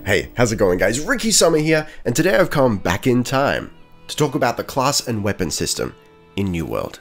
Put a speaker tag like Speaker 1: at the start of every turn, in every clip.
Speaker 1: Hey, how's it going guys? Ricky Summer here, and today I've come back in time to talk about the class and weapon system in New World.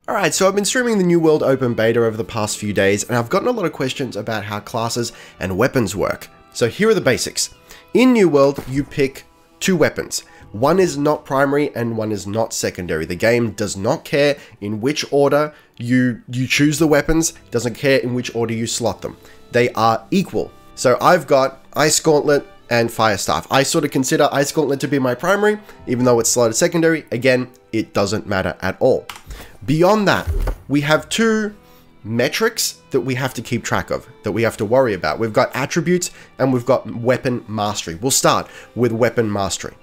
Speaker 1: Alright, so I've been streaming the New World Open Beta over the past few days, and I've gotten a lot of questions about how classes and weapons work. So here are the basics. In New World, you pick two weapons. One is not primary and one is not secondary. The game does not care in which order you choose the weapons, doesn't care in which order you slot them. They are equal. So I've got Ice Gauntlet and Fire Staff. I sort of consider Ice Gauntlet to be my primary, even though it's slotted secondary. Again, it doesn't matter at all. Beyond that, we have two metrics that we have to keep track of, that we have to worry about. We've got attributes and we've got weapon mastery. We'll start with weapon mastery.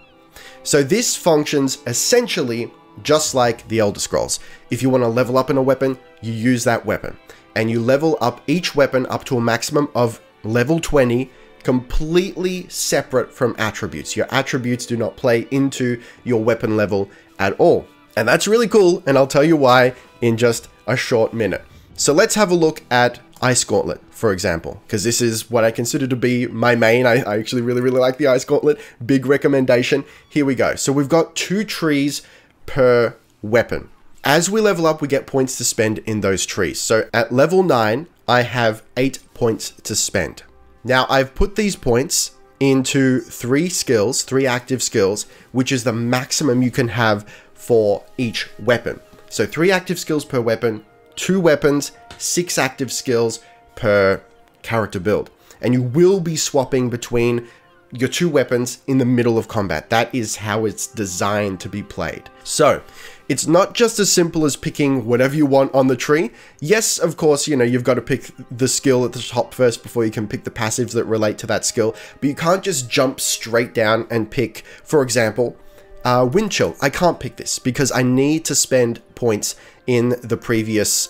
Speaker 1: So this functions essentially just like the Elder Scrolls. If you want to level up in a weapon, you use that weapon. And you level up each weapon up to a maximum of level 20, completely separate from attributes. Your attributes do not play into your weapon level at all. And that's really cool, and I'll tell you why in just a short minute. So let's have a look at Ice Gauntlet, for example, because this is what I consider to be my main. I actually really like the Ice Gauntlet. Big recommendation. Here we go. So we've got 2 trees per weapon. As we level up, we get points to spend in those trees. So at level 9, I have 8 points to spend. Now I've put these points into 3 skills, 3 active skills, which is the maximum you can have for each weapon. So 3 active skills per weapon, 2 weapons, 6 active skills per character build. And you will be swapping between your 2 weapons in the middle of combat. That is how it's designed to be played. So it's not just as simple as picking whatever you want on the tree. Yes, of course, you've got to pick the skill at the top first before you can pick the passives that relate to that skill. But you can't just jump straight down and pick, for example, Wind Chill. I can't pick this because I need to spend points in the previous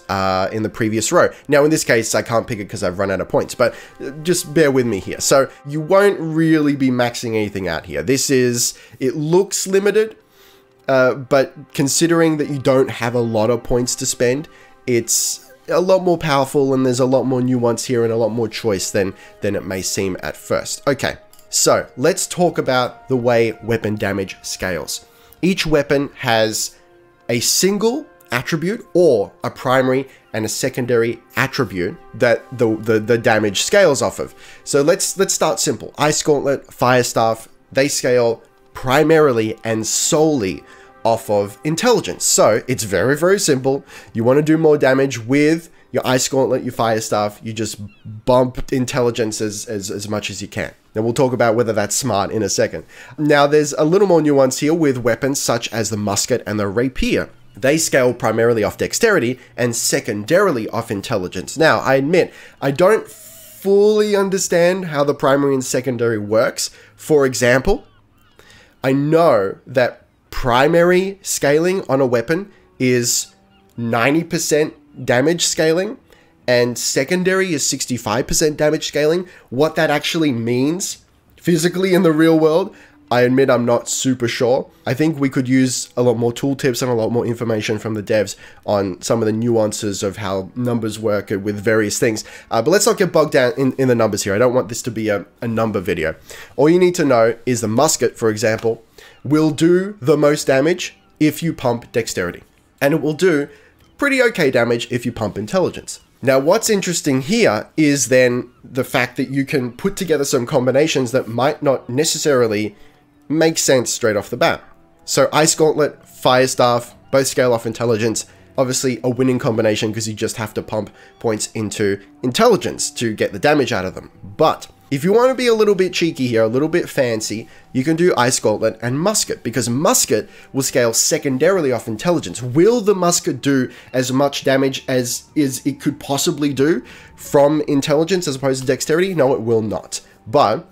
Speaker 1: row. Now in this case I can't pick it because I've run out of points, but just bear with me here. So you won't really be maxing anything out here. It looks limited, but considering that you don't have a lot of points to spend, it's a lot more powerful and there's a lot more nuance here and a lot more choice than it may seem at first. Okay, so let's talk about the way weapon damage scales. Each weapon has a single attribute or a primary and a secondary attribute that the damage scales off of. So let's start simple. Ice Gauntlet, Fire Staff, they scale primarily and solely off of intelligence. So it's very simple. You want to do more damage with your Ice Gauntlet, your Fire Staff, you just bump intelligence as much as you can. And we'll talk about whether that's smart in a second. Now there's a little more nuance here with weapons such as the musket and the rapier. They scale primarily off dexterity and secondarily off intelligence. Now, I admit, I don't fully understand how the primary and secondary works. For example, I know that primary scaling on a weapon is 90% damage scaling and secondary is 65% damage scaling. What that actually means physically in the real world, I admit I'm not super sure. I think we could use a lot more tooltips and a lot more information from the devs on some of the nuances of how numbers work with various things. But let's not get bogged down in the numbers here. I don't want this to be a number video. All you need to know is the musket, for example, will do the most damage if you pump dexterity. And it will do pretty okay damage if you pump intelligence. Now, what's interesting here is then the fact that you can put together some combinations that might not necessarily make sense straight off the bat. So Ice Gauntlet, Fire Staff, both scale off intelligence. Obviously a winning combination because you just have to pump points into intelligence to get the damage out of them. But if you want to be a little bit cheeky here, a little bit fancy, you can do Ice Gauntlet and Musket, because Musket will scale secondarily off intelligence. Will the Musket do as much damage as it could possibly do from intelligence as opposed to dexterity? No, it will not. But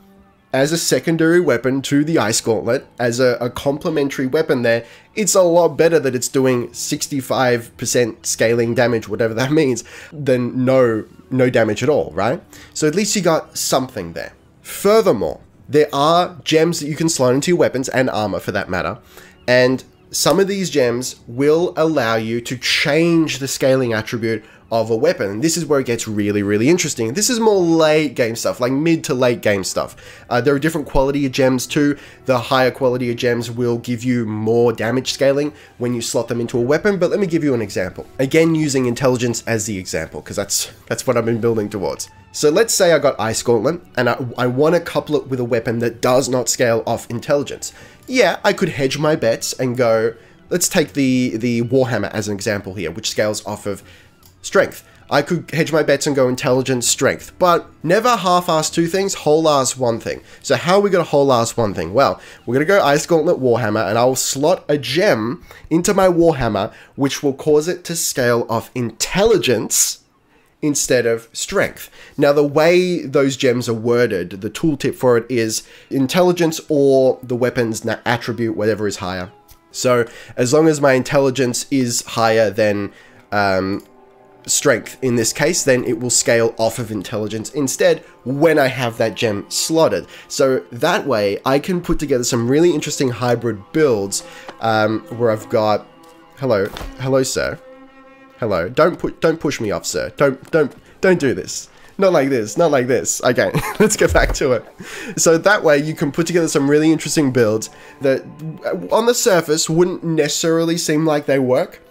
Speaker 1: as a secondary weapon to the Ice Gauntlet, as a complementary weapon there, it's a lot better that it's doing 65% scaling damage, whatever that means, than no damage at all, right? So at least you got something there. Furthermore, there are gems that you can slot into your weapons and armor for that matter, and some of these gems will allow you to change the scaling attribute of a weapon. And this is where it gets really, really interesting. This is more late game stuff, like mid to late game stuff. There are different quality of gems too. The higher quality of gems will give you more damage scaling when you slot them into a weapon, but let me give you an example. Again, using intelligence as the example, because that's what I've been building towards. So let's say I got Ice Gauntlet, and I want to couple it with a weapon that does not scale off intelligence. Yeah, I could hedge my bets and go, let's take the Warhammer as an example here, which scales off of strength. I could hedge my bets and go intelligence, strength, but never half-ass two things, whole-ass one thing. So how are we going to whole-ass one thing? Well, we're going to go Ice Gauntlet Warhammer, and I will slot a gem into my Warhammer, which will cause it to scale off intelligence instead of strength. Now, the way those gems are worded, the tooltip for it is intelligence or the weapon's attribute, whatever is higher. So as long as my intelligence is higher than strength in this case, then it will scale off of intelligence instead when I have that gem slotted. So that way I can put together some really interesting hybrid builds where I've got, hello sir, hello, don't push me off, sir, don't do this. Not like this, not like this. Okay, let's get back to it. So that way you can put together some really interesting builds that on the surface wouldn't necessarily seem like they work,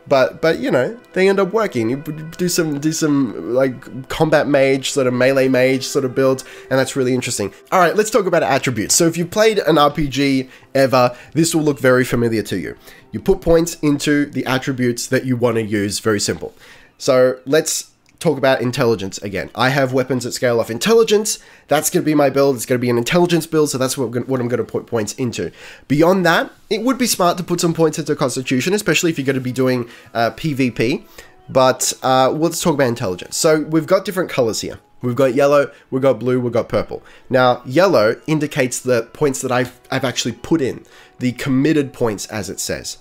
Speaker 1: but you know, they end up working. You do some like combat mage, sort of melee mage sort of builds, and that's really interesting. All right, let's talk about attributes. So if you've played an RPG ever, this will look very familiar to you. You put points into the attributes that you want to use, very simple. So let's talk about intelligence again. I have weapons that scale off intelligence. That's going to be my build. It's going to be an intelligence build, so that's what I'm going to put points into. Beyond that, it would be smart to put some points into constitution, especially if you're going to be doing PvP. But let's talk about intelligence. So we've got different colors here. We've got yellow, we've got blue, we've got purple. Now, yellow indicates the points that I've actually put in, the committed points, as it says.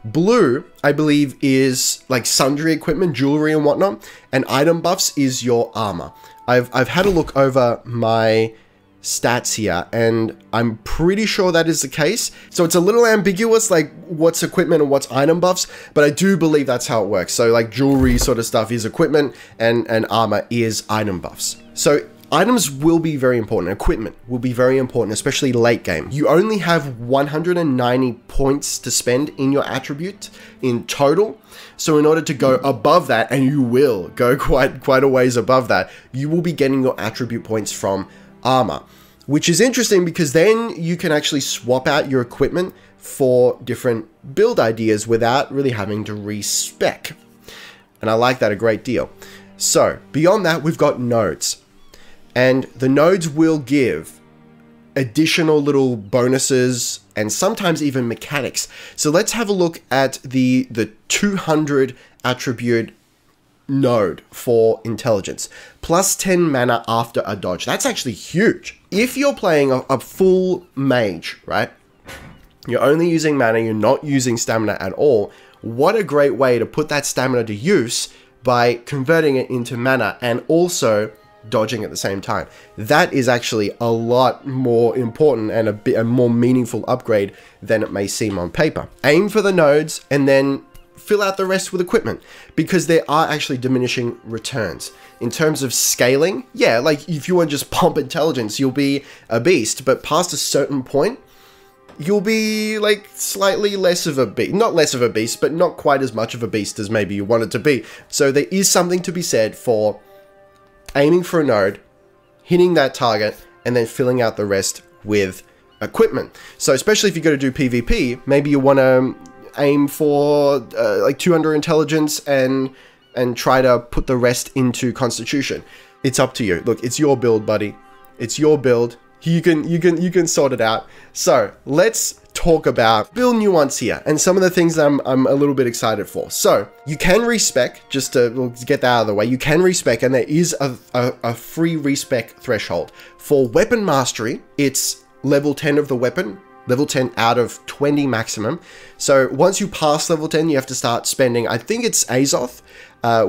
Speaker 1: Blue, I believe, is like sundry equipment, jewelry and whatnot, and item buffs is your armor. I've had a look over my stats here, and I'm pretty sure that is the case. So it's a little ambiguous, like what's equipment and what's item buffs, but I do believe that's how it works. So like jewelry sort of stuff is equipment, and armor is item buffs. So items will be very important. Equipment will be very important, especially late game. You only have 190 points to spend in your attribute in total. So in order to go above that, and you will go quite a ways above that, you will be getting your attribute points from armor, which is interesting because then you can actually swap out your equipment for different build ideas without really having to respec. And I like that a great deal. So beyond that, we've got nodes. And the nodes will give additional little bonuses and sometimes even mechanics. So let's have a look at the 200 attribute node for intelligence. Plus 10 mana after a dodge. That's actually huge. If you're playing a full mage, right? You're only using mana, you're not using stamina at all. What a great way to put that stamina to use by converting it into mana and also dodging at the same time. That is actually a lot more important and a more meaningful upgrade than it may seem on paper. Aim for the nodes and then fill out the rest with equipment, because there are actually diminishing returns. In terms of scaling, yeah, like if you want to just pump intelligence, you'll be a beast, but past a certain point, you'll be like slightly less of a beast. Not less of a beast, but not quite as much of a beast as maybe you wanted to be. So there is something to be said for aiming for a node, hitting that target, and then filling out the rest with equipment. So especially if you're going to do PvP, maybe you want to aim for like 200 intelligence and try to put the rest into constitution. It's up to you. Look, it's your build, buddy. It's your build. You can sort it out. So let's talk about build nuance here and some of the things that I'm a little bit excited for. So you can respec, just to get that out of the way, you can respec, and there is a free respec threshold. For weapon mastery, it's level 10 of the weapon, level 10 out of 20 maximum. So once you pass level 10, you have to start spending, I think it's Azoth,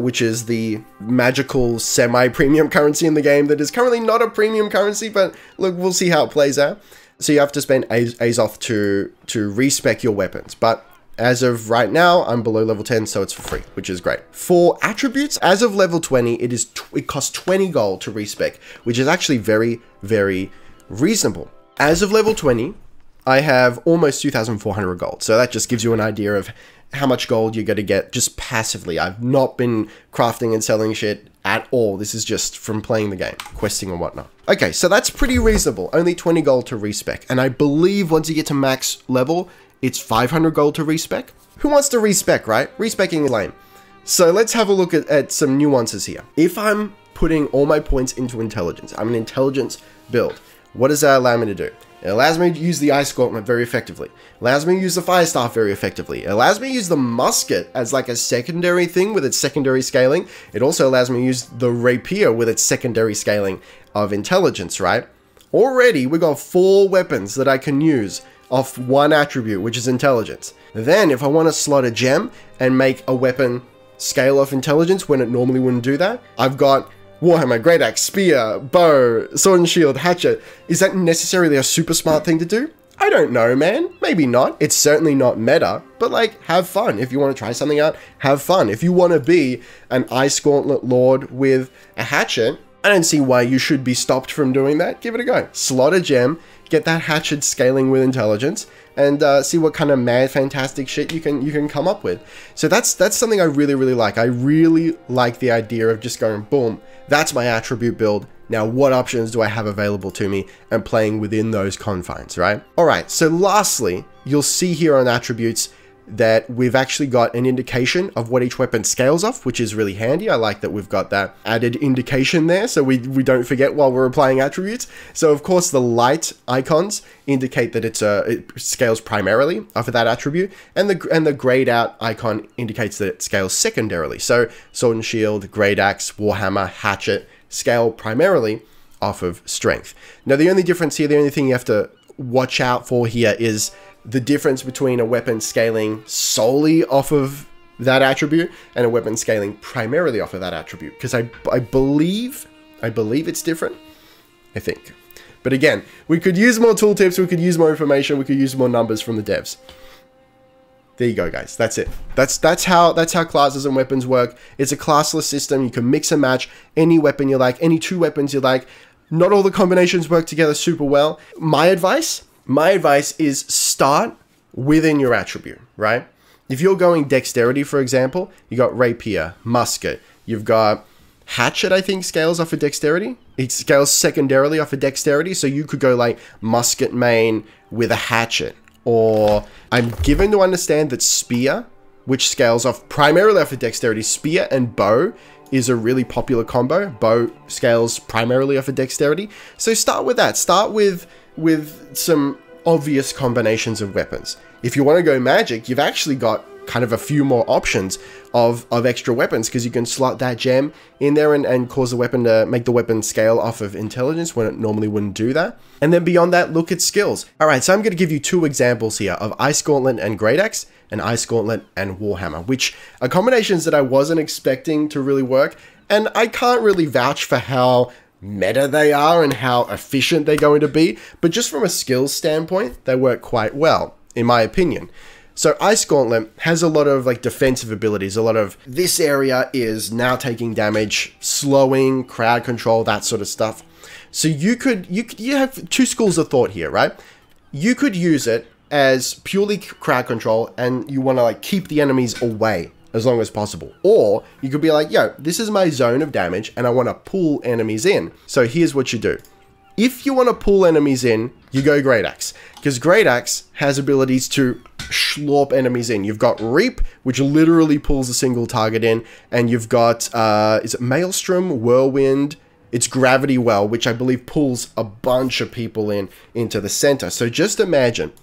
Speaker 1: which is the magical semi-premium currency in the game that is currently not a premium currency, but look, we'll see how it plays out. So you have to spend Azoth to respec your weapons. But As of right now, I'm below level 10, so it's for free, which is great. For attributes, as of level 20, it costs 20 gold to respec, which is actually very, very reasonable. As of level 20, I have almost 2,400 gold. So that just gives you an idea of how much gold you're going to get just passively. I've not been crafting and selling shit at all. This is just from playing the game, questing and whatnot. Okay, so that's pretty reasonable. Only 20 gold to respec. And I believe once you get to max level, it's 500 gold to respec. Who wants to respec, right? Respecing is lame. So let's have a look at some nuances here. If I'm putting all my points into intelligence, I'm an intelligence build. What does that allow me to do? It allows me to use the Ice Gauntlet very effectively. It allows me to use the Fire Staff very effectively. It allows me to use the Musket as like a secondary thing with its secondary scaling. It also allows me to use the Rapier with its secondary scaling of intelligence, right? Already, we got 4 weapons that I can use off one attribute, which is intelligence. Then, if I want to slot a gem and make a weapon scale off intelligence when it normally wouldn't do that, I've got Warhammer, Great Axe, Spear, Bow, Sword and Shield, Hatchet. Is that necessarily a super smart thing to do? I don't know, man. Maybe not. It's certainly not meta, but like, have fun. If you want to try something out, have fun. If you want to be an Ice Gauntlet Lord with a hatchet, I don't see why you should be stopped from doing that. Give it a go. Slot a gem, get that hatchet scaling with intelligence, and see what kind of mad, fantastic shit you can come up with. So that's something I really, really like. I really like the idea of just going, boom, that's my attribute build. Now, what options do I have available to me and playing within those confines, right? All right, so lastly, you'll see here on attributes that we've actually got an indication of what each weapon scales off, which is really handy. I like that we've got that added indication there so we don't forget while we're applying attributes. So of course the light icons indicate that it scales primarily off of that attribute, and the grayed out icon indicates that it scales secondarily. So Sword and Shield, Great Axe, Warhammer, Hatchet scale primarily off of strength. Now the only difference here, the only thing you have to watch out for here is the difference between a weapon scaling solely off of that attribute and a weapon scaling primarily off of that attribute. Because I believe it's different, I think. But again, we could use more tooltips, we could use more information, we could use more numbers from the devs. There you go, guys. That's it. That's how classes and weapons work. It's a classless system. You can mix and match any weapon you like, any 2 weapons you like. Not all the combinations work together super well. My advice is start within your attribute, right? If you're going dexterity, for example, you got Rapier, Musket, you've got Hatchet, I think scales off of dexterity. It scales secondarily off of dexterity, so you could go like Musket main with a Hatchet. Or I'm given to understand that Spear, which scales off primarily off of dexterity, Spear and Bow is a really popular combo. Bow scales primarily off of dexterity. So start with that. Start with some obvious combinations of weapons. If you want to go magic, you've actually got kind of a few more options of extra weapons, because you can slot that gem in there and cause the weapon to make the weapon scale off of intelligence when it normally wouldn't do that. And then beyond that, look at skills. All right, so I'm going to give you 2 examples here of Ice Gauntlet and Great Axe, and Ice Gauntlet and Warhammer, which are combinations that I wasn't expecting to really work. And I can't really vouch for how meta they are and how efficient they're going to be, but just from a skills standpoint, they work quite well, in my opinion. So Ice Gauntlet has a lot of like defensive abilities, a lot of this area is now taking damage, slowing, crowd control, that sort of stuff. So you have 2 schools of thought here, right? You could use it as purely crowd control and you want to like keep the enemies away as long as possible. Or you could be like, yo, this is my zone of damage and I want to pull enemies in. So here's what you do. If you want to pull enemies in, you go Great Axe, because Great Axe has abilities to schlorp enemies in. You've got Reap, which literally pulls a single target in, and you've got, is it Maelstrom, Whirlwind? It's Gravity Well, which I believe pulls a bunch of people into the center. So just imagine,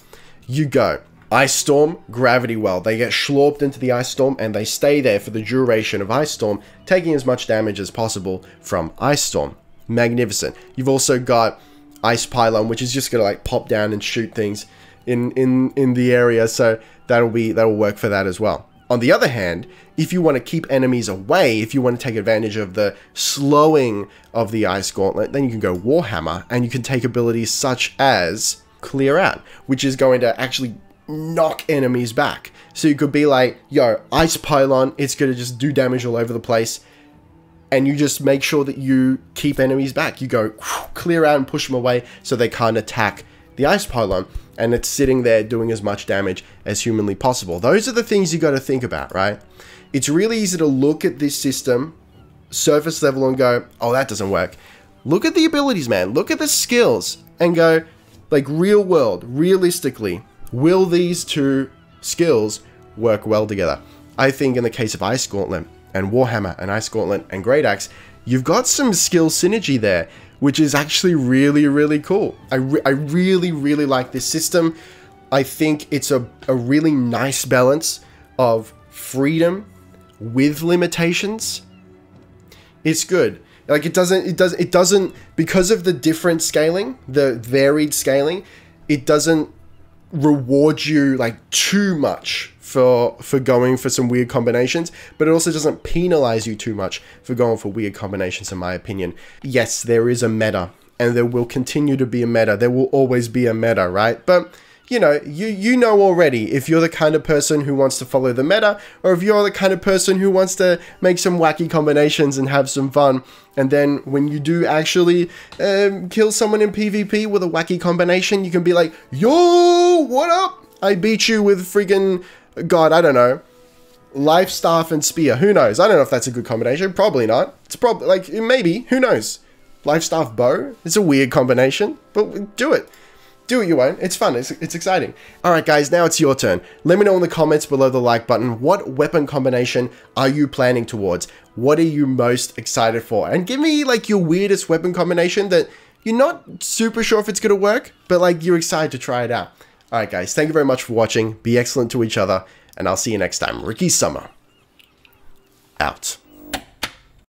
Speaker 1: you go Ice Storm, Gravity Well. They get schlorped into the Ice Storm, and they stay there for the duration of Ice Storm, taking as much damage as possible from Ice Storm. Magnificent. You've also got Ice Pylon, which is just gonna like pop down and shoot things in the area, so that'll work for that as well. On the other hand, if you want to keep enemies away, if you want to take advantage of the slowing of the Ice Gauntlet, then you can go Warhammer, and you can take abilities such as Clear Out, which is going to actually knock enemies back. So you could be like, yo, ice pylon, it's going to just do damage all over the place. And you just make sure that you keep enemies back. You go clear out and push them away so they can't attack the ice pylon. And it's sitting there doing as much damage as humanly possible. Those are the things you got to think about, right? It's really easy to look at this system, surface level, and go, oh, that doesn't work. Look at the abilities, man. Look at the skills and go, like, real world, realistically, will these two skills work well together? I think in the case of Ice Gauntlet and Warhammer and Ice Gauntlet and Great Axe, you've got some skill synergy there, which is actually really, really cool. I really, really like this system. I think it's a really nice balance of freedom with limitations. It's good. Like, it doesn't, because of the different scaling, the varied scaling, it doesn't reward you like too much for going for some weird combinations, but it also doesn't penalize you too much for going for weird combinations, in my opinion. Yes, there is a meta, and there will continue to be a meta. There will always be a meta, right? But you know, you know already if you're the kind of person who wants to follow the meta, or if you're the kind of person who wants to make some wacky combinations and have some fun. And then when you do actually kill someone in PvP with a wacky combination, you can be like, yo, what up? I beat you with freaking, God, I don't know, life staff and spear. Who knows? I don't know if that's a good combination. Probably not. It's probably, like, maybe. Who knows? Life staff bow? It's a weird combination, but do it. Do it, you won't. It's fun. It's exciting. Alright guys, now it's your turn. Let me know in the comments below the like button, what weapon combination are you planning towards? What are you most excited for? And give me like your weirdest weapon combination that you're not super sure if it's going to work, but like you're excited to try it out. Alright guys, thank you very much for watching. Be excellent to each other, and I'll see you next time. Ricky Summer, out.